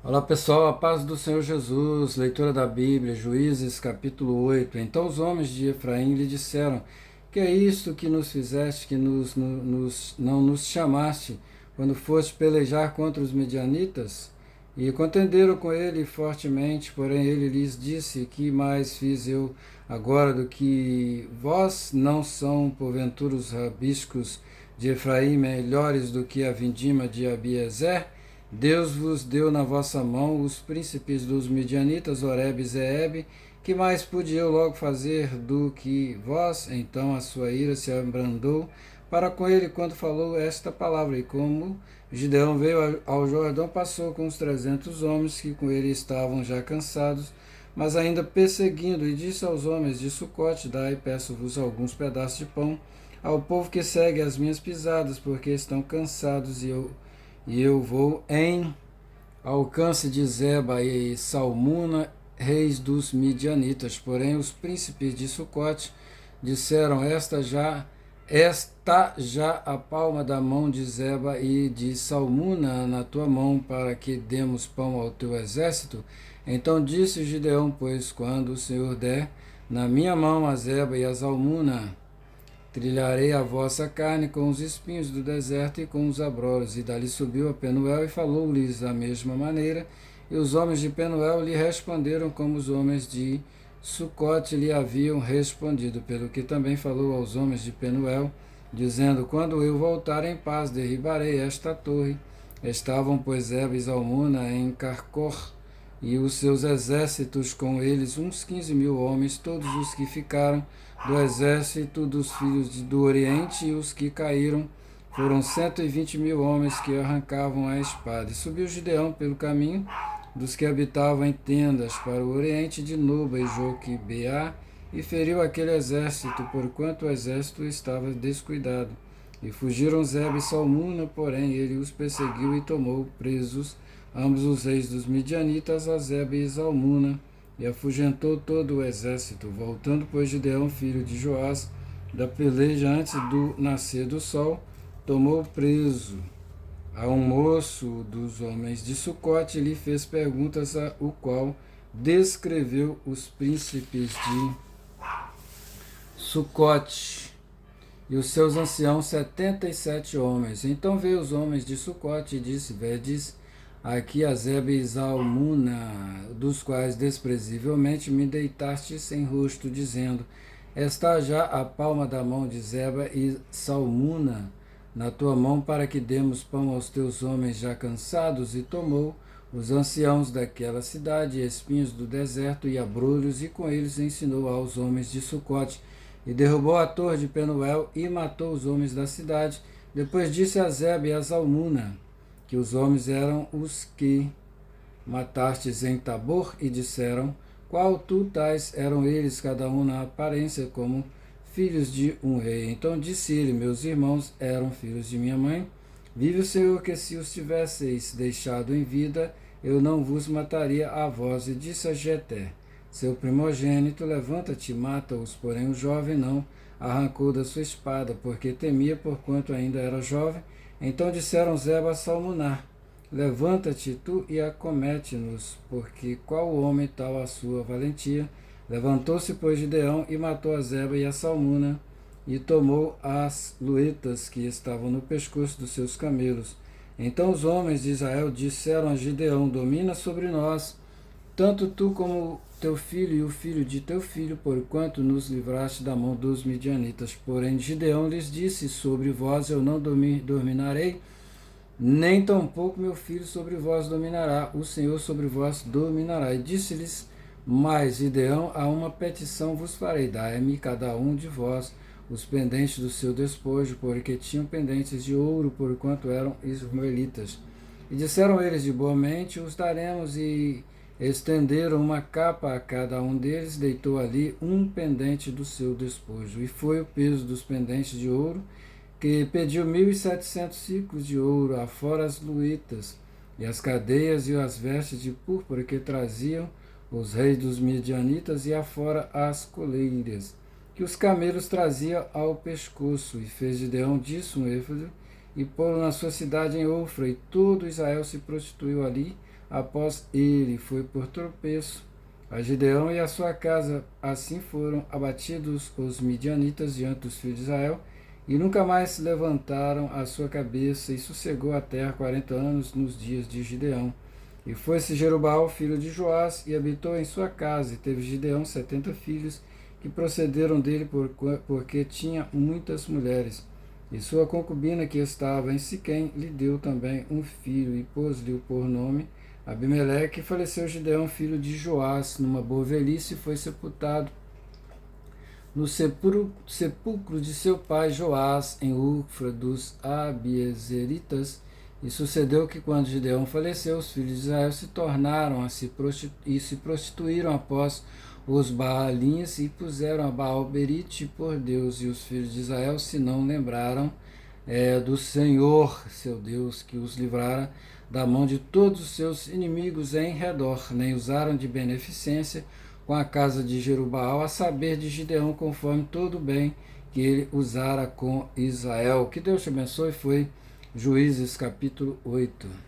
Olá pessoal, a paz do Senhor Jesus, leitura da Bíblia, Juízes capítulo 8. Então os homens de Efraim lhe disseram: Que é isto que nos fizeste, que não nos chamaste, quando foste pelejar contra os medianitas? E contenderam com ele fortemente, porém ele lhes disse: Que mais fiz eu agora do que vós? Não são porventura os rabiscos de Efraim melhores do que a vindima de Abiezer? Deus vos deu na vossa mão os príncipes dos midianitas, Oreb e Zeeb. Que mais pude eu logo fazer do que vós? Então a sua ira se abrandou para com ele quando falou esta palavra. E como Gideão veio ao Jordão, passou com os 300 homens que com ele estavam já cansados, mas ainda perseguindo, e disse aos homens de Sucote: Dai, peço-vos alguns pedaços de pão ao povo que segue as minhas pisadas, porque estão cansados, e eu vou em alcance de Zeba e Salmuna, reis dos midianitas. Porém os príncipes de Sucote disseram: está já a palma da mão de Zeba e de Salmuna na tua mão, para que demos pão ao teu exército. Então disse Gideão: Pois quando o Senhor der na minha mão a Zeba e a Salmuna, trilharei a vossa carne com os espinhos do deserto e com os abrolhos. E dali subiu a Penuel e falou-lhes da mesma maneira. E os homens de Penuel lhe responderam como os homens de Sucote lhe haviam respondido, pelo que também falou aos homens de Penuel, dizendo: Quando eu voltar em paz, derribarei esta torre. Estavam, pois, Zeba e Zalmuna em Carcor, e os seus exércitos com eles, uns 15.000 homens, todos os que ficaram do exército dos filhos do Oriente, e os que caíram foram 120.000 homens que arrancavam a espada. E subiu Gideão pelo caminho dos que habitavam em tendas para o Oriente, de Noba e Joquibeá, e feriu aquele exército, porquanto o exército estava descuidado. E fugiram Zeba e Salmuna, porém ele os perseguiu e tomou presos ambos os reis dos midianitas, a Zeba e Salmuna, e afugentou todo o exército. Voltando, pois, Gideão, filho de Joás, da peleja antes do nascer do sol, tomou preso a um moço dos homens de Sucote e lhe fez perguntas, a o qual descreveu os príncipes de Sucote e os seus anciãos, 77 homens. Então veio os homens de Sucote e disse: Vedes aqui a Zeba e Zalmuna, dos quais desprezivelmente me deitaste sem rosto, dizendo: Está já a palma da mão de Zeba e Salmuna na tua mão, para que demos pão aos teus homens já cansados. E tomou os anciãos daquela cidade, espinhos do deserto e abrolhos, e com eles ensinou aos homens de Sucote, e derrubou a torre de Penuel e matou os homens da cidade. Depois disse a Zeba e a Zalmuna que os homens eram os que matastes em Tabor, e disseram: Qual tu tais? Eram eles, cada um na aparência, como filhos de um rei. Então disse ele: Meus irmãos eram filhos de minha mãe. Vive o Senhor, que se os tivesseis deixado em vida, eu não vos mataria a vós. E disse a Jeté, seu primogênito: Levanta-te e mata-os. Porém o jovem não arrancou da sua espada, porque temia, porquanto ainda era jovem. Então disseram Zeba a Salmuná: Levanta-te tu e acomete-nos, porque qual homem tal a sua valentia? Levantou-se, pois, Gideão e matou a Zeba e a Salmuna, e tomou as luetas que estavam no pescoço dos seus camelos. Então os homens de Israel disseram a Gideão: Domina sobre nós, tanto tu como teu filho e o filho de teu filho, porquanto nos livraste da mão dos midianitas. Porém Gideão lhes disse: Sobre vós eu não dominarei, nem tampouco meu filho sobre vós dominará, o Senhor sobre vós dominará. E disse-lhes mais Gideão: A uma petição vos farei, dai-me cada um de vós os pendentes do seu despojo, porque tinham pendentes de ouro, porquanto eram israelitas. E disseram eles: De boa mente os daremos. E estenderam uma capa a cada um deles, deitou ali um pendente do seu despojo. E foi o peso dos pendentes de ouro, que pediu 1.700 ciclos de ouro, afora as luetas, e as cadeias e as vestes de púrpura que traziam os reis dos midianitas, e afora as coleiras, que os camelos traziam ao pescoço. E fez Gideão disso um éfode, e pô-lo na sua cidade em Ofra, e todo Israel se prostituiu ali, após ele foi por tropeço a Gideão e a sua casa. Assim foram abatidos os midianitas diante dos filhos de Israel, e nunca mais levantaram a sua cabeça, e sossegou a terra 40 anos nos dias de Gideão. E foi-se Jerubbaal, filho de Joás, e habitou em sua casa, e teve Gideão 70 filhos, que procederam dele porque tinha muitas mulheres. E sua concubina, que estava em Siquém, lhe deu também um filho, e pôs-lhe por nome Abimeleque. E faleceu Gideão, filho de Joás, numa boa velhice, e foi sepultado no sepulcro de seu pai Joás, em Ufra dos Abiezeritas. E sucedeu que, quando Gideão faleceu, os filhos de Israel se tornaram se prostituíram após os Baalins, e puseram a Baal-berite por Deus. E os filhos de Israel se não lembraram do Senhor, seu Deus, que os livrara da mão de todos os seus inimigos em redor, nem usaram de beneficência com a casa de Jerubbaal, a saber, de Gideão, conforme todo o bem que ele usara com Israel. Que Deus te abençoe. Foi Juízes capítulo 8.